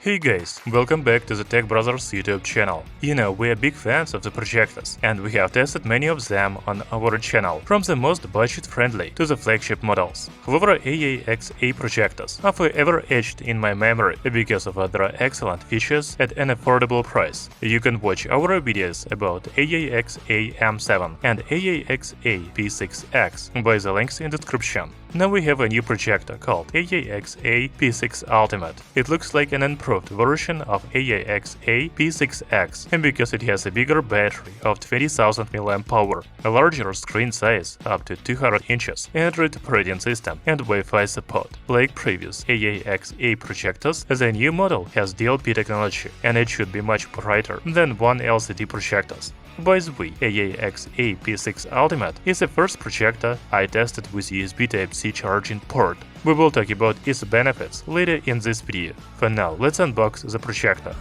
Hey guys, welcome back to the Tech Brothers YouTube channel. You know, we are big fans of the projectors, and we have tested many of them on our channel, from the most budget-friendly to the flagship models. However, AAXA projectors are forever etched in my memory because of their excellent features at an affordable price. You can watch our videos about AAXA M7 and AAXA P6X by the links in the description. Now we have a new projector called AAXA P6 Ultimate. It looks like an improved version of AAXA P6X, and because it has a bigger battery of 20,000 mAh, a larger screen size up to 200 inches, Android operating system, and Wi-Fi support. Like previous AAXA projectors, the new model has DLP technology, and it should be much brighter than one LCD projectors. By the way, AAXA P6 Ultimate is the first projector I tested with USB Type-C charging port. We will talk about its benefits later in this video. For now, let's unbox the projector.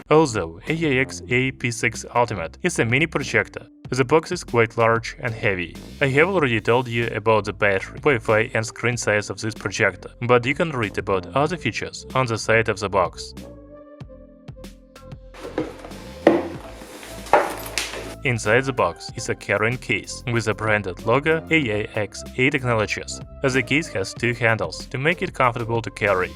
Although AAXA P6 Ultimate is a mini projector, the box is quite large and heavy. I have already told you about the battery, Wi-Fi and screen size of this projector, but you can read about other features on the side of the box. Inside the box is a carrying case with a branded logo AAXA Technologies. The case has two handles to make it comfortable to carry.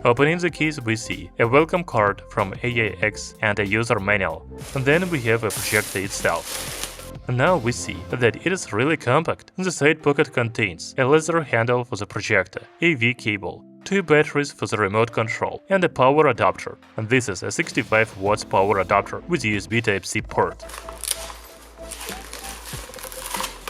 Opening the case, we see a welcome card from AAX and a user manual. And then we have a projector itself. Now we see that it is really compact. The side pocket contains a leather handle for the projector, AV cable, two batteries for the remote control, and a power adapter. And this is a 65 watts power adapter with USB Type-C port.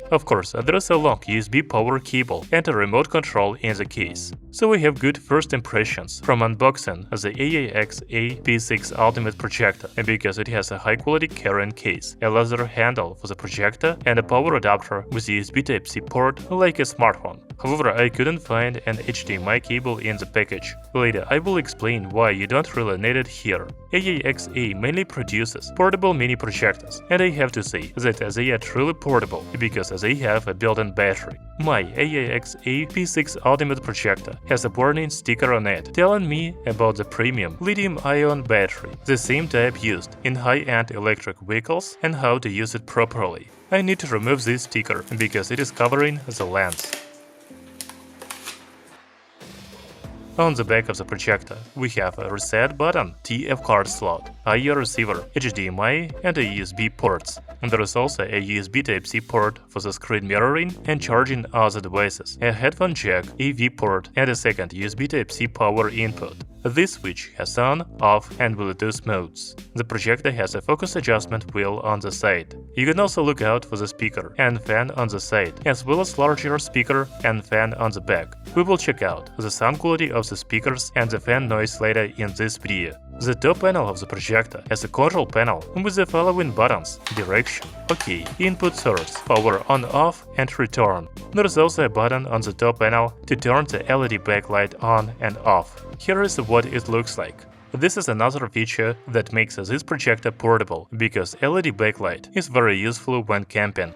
Of course, there is a long USB power cable and a remote control in the case. So we have good first impressions from unboxing the AAXA P6 Ultimate projector, because it has a high-quality carrying case, a leather handle for the projector, and a power adapter with USB Type-C port like a smartphone. However, I couldn't find an HDMI cable in the package. Later, I will explain why you don't really need it here. AAXA mainly produces portable mini projectors, and I have to say that they are truly portable because they have a built-in battery. My AAXA P6 Ultimate projector has a warning sticker on it telling me about the premium lithium-ion battery, the same type used in high-end electric vehicles, and how to use it properly. I need to remove this sticker because it is covering the lens. On the back of the projector, we have a reset button, TF card slot, I/O receiver, HDMI, and a USB ports. And there is also a USB Type-C port for the screen mirroring and charging other devices, a headphone jack, AV port, and a second USB Type-C power input. This switch has on, off, and Bluetooth modes. The projector has a focus adjustment wheel on the side. You can also look out for the speaker and fan on the side, as well as larger speaker and fan on the back. We will check out the sound quality of the speakers and the fan noise later in this video. The top panel of the projector has a control panel with the following buttons: direction, OK, input source, power on off, and return. There is also a button on the top panel to turn the LED backlight on and off. Here is what it looks like. This is another feature that makes this projector portable, because LED backlight is very useful when camping.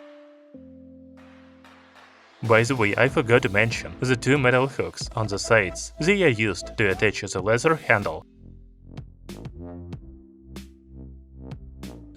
By the way, I forgot to mention the two metal hooks on the sides. They are used to attach the leather handle.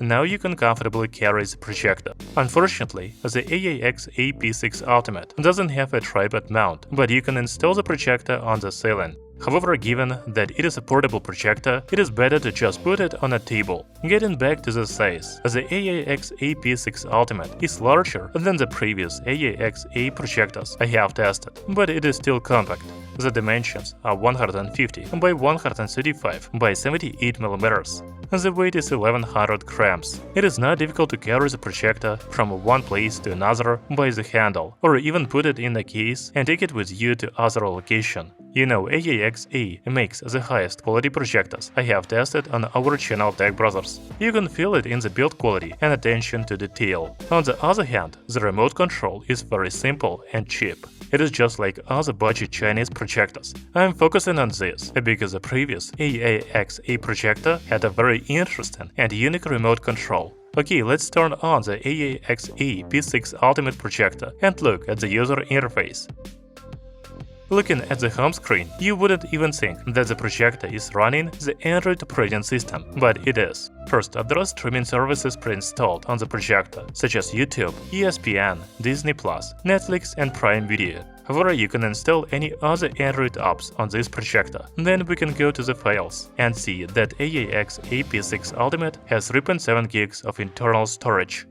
Now you can comfortably carry the projector. Unfortunately, the AAXA P6 Ultimate doesn't have a tripod mount, but you can install the projector on the ceiling. However, given that it is a portable projector, it is better to just put it on a table. Getting back to the size, the AAXA P6 Ultimate is larger than the previous AAXA projectors I have tested, but it is still compact. The dimensions are 150 by 135 by 78 mm. The weight is 1100 grams. It is not difficult to carry the projector from one place to another by the handle, or even put it in a case and take it with you to other location. You know, AAXA makes the highest quality projectors I have tested on our channel Tech Brothers. You can feel it in the build quality and attention to detail. On the other hand, the remote control is very simple and cheap. It is just like other budget Chinese projectors. I am focusing on this because the previous AAXA projector had a very interesting and unique remote control. Okay, let's turn on the AAXA P6 Ultimate Projector and look at the user interface. Looking at the home screen, you wouldn't even think that the projector is running the Android operating system, but it is. First, there are streaming services pre-installed on the projector, such as YouTube, ESPN, Disney+, Netflix and Prime Video. However, you can install any other Android apps on this projector. Then we can go to the files and see that AAXA P6 Ultimate has 3.7 gigs of internal storage.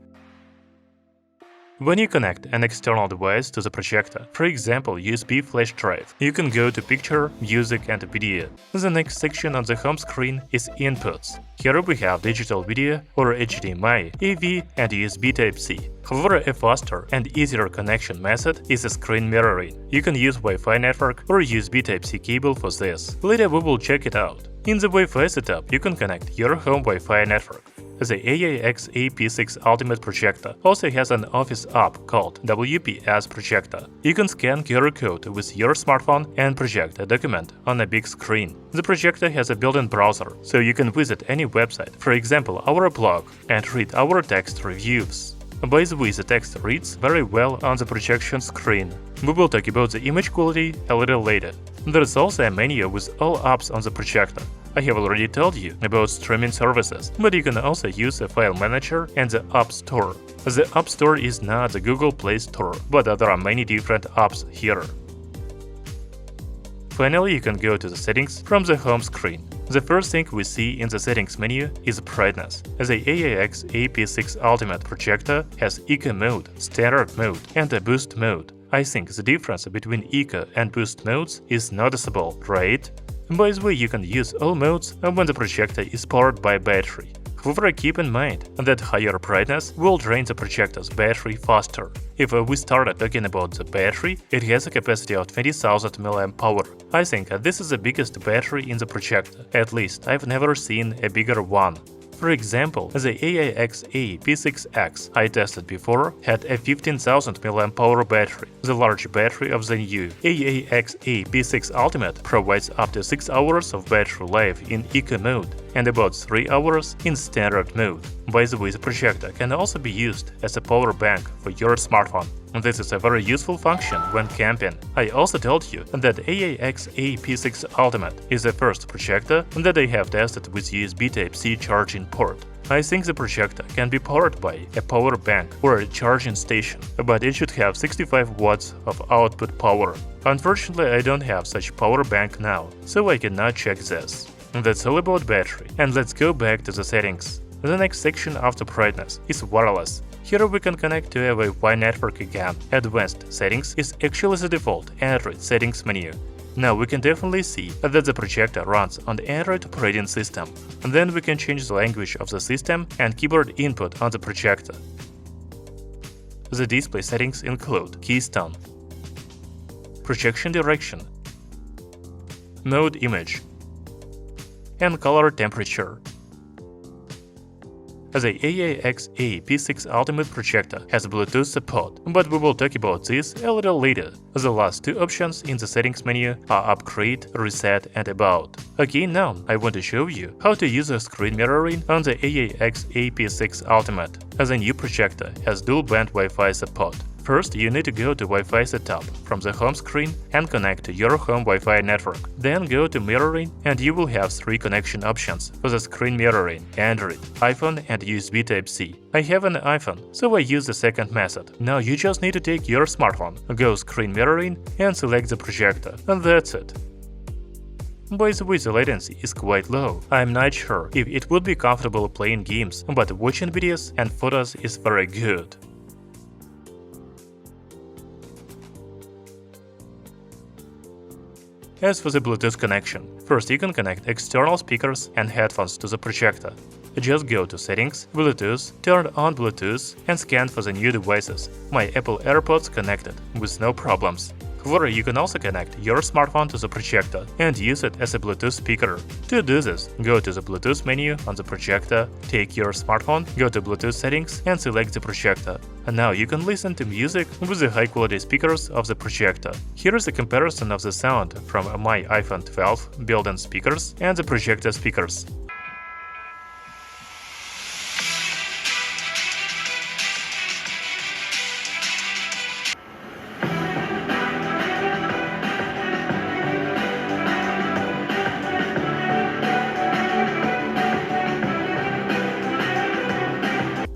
When you connect an external device to the projector, for example USB flash drive, you can go to Picture, Music and Video. The next section on the home screen is Inputs. Here we have digital video or HDMI, AV and USB Type-C. However, a faster and easier connection method is a screen mirroring. You can use Wi-Fi network or USB Type-C cable for this. Later we will check it out. In the Wi-Fi setup, you can connect your home Wi-Fi network. The AAXA P6 Ultimate Projector also has an office app called WPS Projector. You can scan QR code with your smartphone and project a document on a big screen. The projector has a built-in browser, so you can visit any website, for example our blog, and read our text reviews. By the way, the text reads very well on the projection screen. We will talk about the image quality a little later. There is also a menu with all apps on the projector. I have already told you about streaming services, but you can also use a file manager and the App Store. The App Store is not the Google Play Store, but there are many different apps here. Finally, you can go to the settings from the home screen. The first thing we see in the settings menu is brightness. The AAXA P6 Ultimate Projector has Eco mode, Standard mode, and a Boost mode. I think the difference between Eco and Boost modes is noticeable, right? By the way, you can use all modes when the projector is powered by battery. However, keep in mind that higher brightness will drain the projector's battery faster. If we started talking about the battery, it has a capacity of 20,000 mAh. I think this is the biggest battery in the projector. At least I've never seen a bigger one. For example, the AAXA P6X I tested before had a 15,000 mAh battery. The large battery of the new AAXA P6 Ultimate provides up to 6 hours of battery life in Eco mode and about 3 hours in Standard mode. By the way, the projector can also be used as a power bank for your smartphone. This is a very useful function when camping. I also told you that AAXA P6 Ultimate is the first projector that I have tested with USB Type-C charging port. I think the projector can be powered by a power bank or a charging station, but it should have 65 watts of output power. Unfortunately, I don't have such power bank now, so I cannot check this. That's all about battery, and let's go back to the settings. The next section after brightness is wireless. Here we can connect to a Wi-Fi network again. Advanced settings is actually the default Android settings menu. Now we can definitely see that the projector runs on the Android operating system. Then we can change the language of the system and keyboard input on the projector. The display settings include keystone, projection direction, mode image, and color temperature. The AAXA P6 Ultimate Projector has Bluetooth support, but we will talk about this a little later. The last two options in the settings menu are Upgrade, Reset and About. Okay, now I want to show you how to use the screen mirroring on the AAXA P6 Ultimate. The new projector has dual-band Wi-Fi support. First, you need to go to Wi-Fi setup from the home screen and connect to your home Wi-Fi network. Then go to mirroring and you will have 3 connection options for the screen mirroring: Android, iPhone and USB Type-C. I have an iPhone, so I use the second method. Now you just need to take your smartphone, go screen mirroring and select the projector, and that's it. By the way, the latency is quite low. I'm not sure if it would be comfortable playing games, but watching videos and photos is very good. As for the Bluetooth connection, first you can connect external speakers and headphones to the projector. Just go to Settings, Bluetooth, turn on Bluetooth and scan for the new devices. My Apple AirPods connected, with no problems. However, you can also connect your smartphone to the projector and use it as a Bluetooth speaker. To do this, go to the Bluetooth menu on the projector, take your smartphone, go to Bluetooth settings and select the projector. And now you can listen to music with the high-quality speakers of the projector. Here is a comparison of the sound from my iPhone 12 built-in speakers and the projector speakers.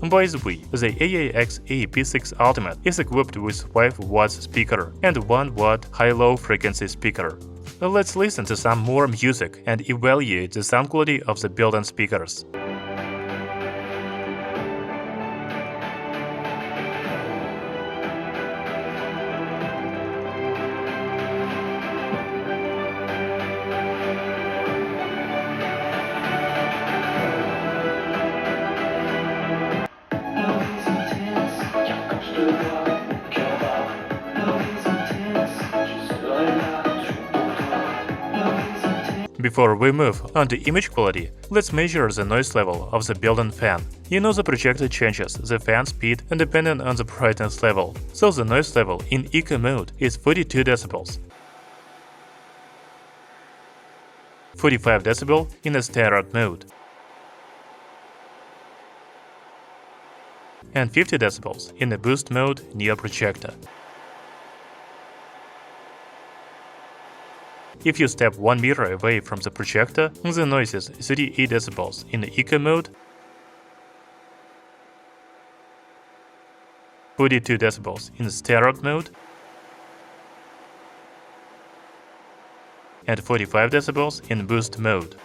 By the way, the AAXA P6 Ultimate is equipped with 5 watts speaker and 1 watt high-low frequency speaker. Let's listen to some more music and evaluate the sound quality of the built-in speakers. Before we move on to image quality, let's measure the noise level of the built-in fan. You know the projector changes the fan speed depending on the brightness level, so the noise level in eco mode is 42 decibels, 45 decibel in the standard mode, and 50 decibels in the boost mode near projector. If you step 1 meter away from the projector, the noise is 38 decibels in the eco mode, 42 decibels in the standard mode, and 45 decibels in boost mode.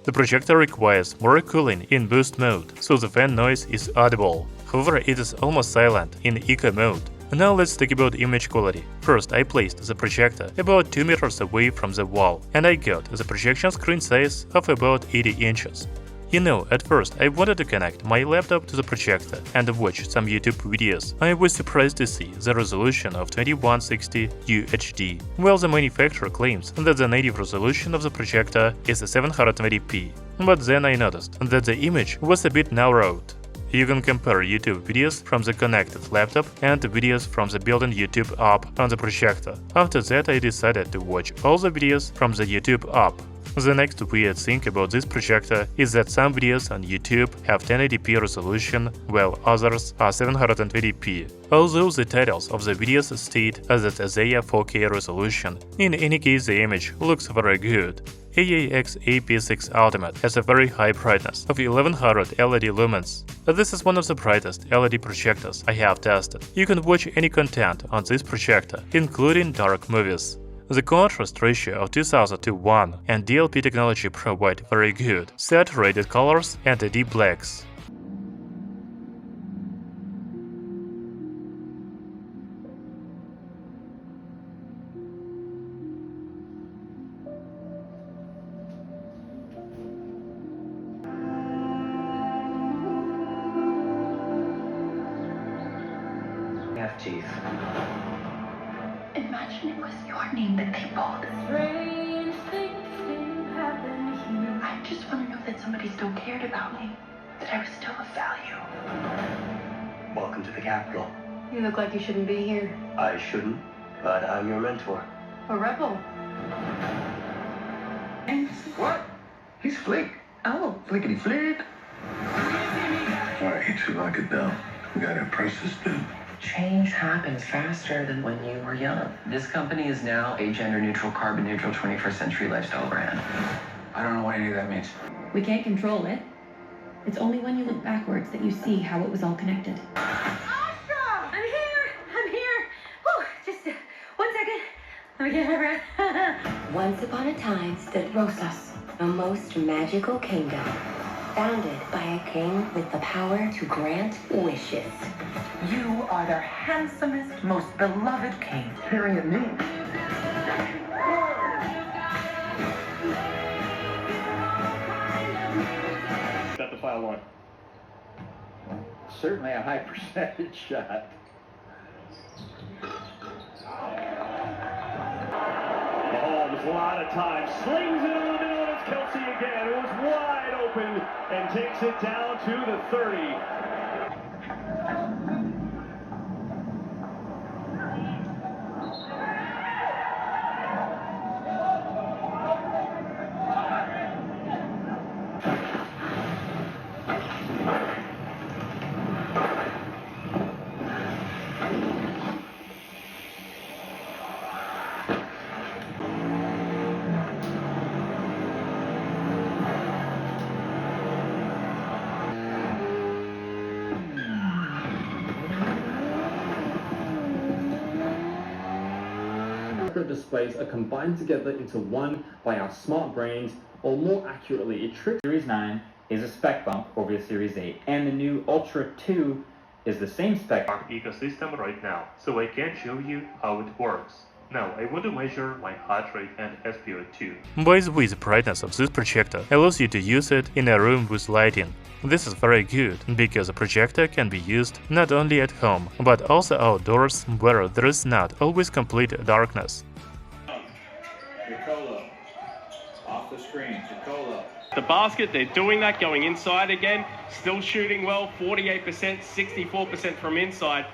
The projector requires more cooling in boost mode, so the fan noise is audible. However, it is almost silent in eco mode. Now let's talk about image quality. First, I placed the projector about 2 meters away from the wall, and I got the projection screen size of about 80 inches. You know, at first I wanted to connect my laptop to the projector and watch some YouTube videos. I was surprised to see the resolution of 2160 UHD, while the manufacturer claims that the native resolution of the projector is 720p. But then I noticed that the image was a bit narrowed. You can compare YouTube videos from the connected laptop and videos from the built-in YouTube app on the projector. After that, I decided to watch all the videos from the YouTube app. The next weird thing about this projector is that some videos on YouTube have 1080p resolution, while others are 720p. Although the titles of the videos state that they are 4K resolution, in any case the image looks very good. AAXA P6 Ultimate has a very high brightness of 1100 LED lumens. This is one of the brightest LED projectors I have tested. You can watch any content on this projector, including dark movies. The contrast ratio of 2000 to 1 and DLP technology provide very good saturated colors and deep blacks. Teeth. Imagine it was your name that they pulled. Strange things didn't happen here. I just want to know that somebody still cared about me, that I was still of value. Welcome to the Capitol. You look like you shouldn't be here. I shouldn't, but I'm your mentor. A rebel. What? He's Flick. Oh. Flickety flick. Alright, you two lock it down. We gotta impress this dude. Change happens faster than when you were young. This company is now a gender-neutral, carbon-neutral 21st century lifestyle brand. I don't know what any of that means. We can't control it. It's only when you look backwards that you see how it was all connected. AAXA! I'm here! I'm here! Whew, just 1 second. Let me get my breath. Once upon a time stood Rosas, a most magical kingdom, founded by a king with the power to grant wishes. You are their handsomest, most beloved king. Staring at me. Got the file one. Certainly a high percentage shot. Mahomes, a lot of time, slings it in the middle, and it's Kelsey again, who's wide open and takes it down to the 30. separate displays are combined together into one by our smart brains, or more accurately, it tricks. Series 9 is a spec bump over the Series 8, and the new Ultra 2 is the same spec ecosystem right now, so I can show you how it works. Now I want to measure my heart rate and SpO2. By the way, the brightness of this projector allows you to use it in a room with lighting. This is very good, because the projector can be used not only at home, but also outdoors where there is not always complete darkness. Off the screen, The basket, they're doing that, going inside again, still shooting well, 48%, 64% from inside.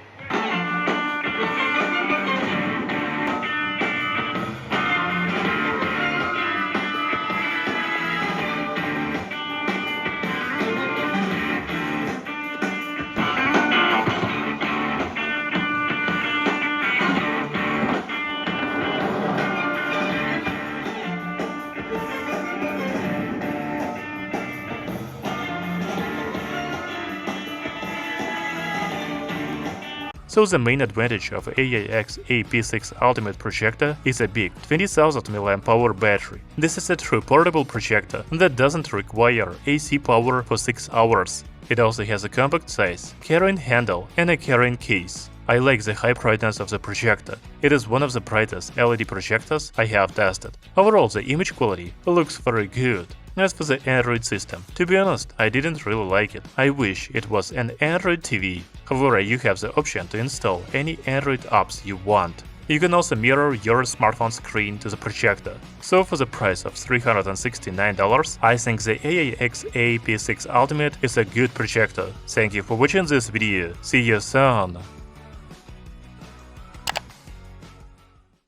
So the main advantage of AAXA P6 Ultimate Projector is a big 20,000 mAh battery. This is a true portable projector that doesn't require AC power for 6 hours. It also has a compact size, carrying handle and a carrying case. I like the high brightness of the projector. It is one of the brightest LED projectors I have tested. Overall, the image quality looks very good. As for the Android system, to be honest, I didn't really like it. I wish it was an Android TV. However, you have the option to install any Android apps you want. You can also mirror your smartphone screen to the projector. So for the price of $369, I think the AAXA P6 Ultimate is a good projector. Thank you for watching this video. See you soon!